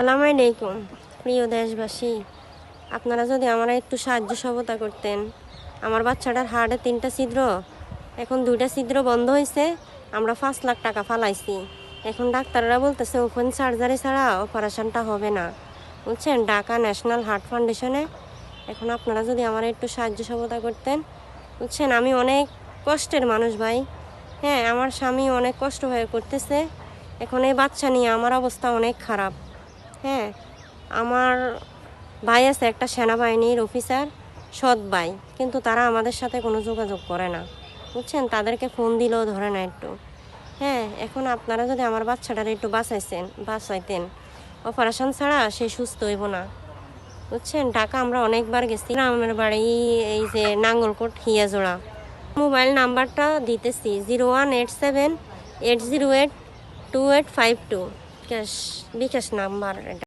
আসসালামু আলাইকুম প্রিয় দেশবাসী, আপনারা যদি আমার একটু সাহায্য সহায়তা করতেন। আমার বাচ্চাটার হার্টে 3টা ছিদ্র, এখন 2টা ছিদ্র বন্ধ হয়েছে। আমরা 5 লাখ টাকা ফালাইছি। এখন ডাক্তাররা বলতেছে ওপেন সার্জারি ছাড়া অপারেশনটা হবে না, বুঝছেন, ঢাকা ন্যাশনাল হার্ট ফাউন্ডেশনে। এখন আপনারা যদি আমার একটু সাহায্য সহায়তা করতেন, বুঝছেন, আমি অনেক কষ্টের মানুষ ভাই। হ্যাঁ, আমার স্বামী অনেক কষ্ট হয়ে করতেছে। এখন এই বাচ্চা নিয়ে আমার অবস্থা অনেক খারাপ। হ্যাঁ, আমার ভাই আছে একটা সেনাবাহিনীর অফিসার, সৎ ভাই, কিন্তু তারা আমাদের সাথে কোনো যোগাযোগ করে না, বুঝছেন, তাদেরকে ফোন দিলেও ধরে না একটু। হ্যাঁ, এখন আপনারা যদি আমার বাচ্চাটার একটু বাঁচাইতেন, অপারেশন ছাড়া সে সুস্থ হইব না, বুঝছেন। ঢাকা আমরা অনেকবার গেছি, আমার বাড়ি এই যে নাঙ্গলকোট হিয়াজোড়া। মোবাইল নাম্বারটা দিতেছি 0187 808 2852, বিকাশ নাম্বার এটা।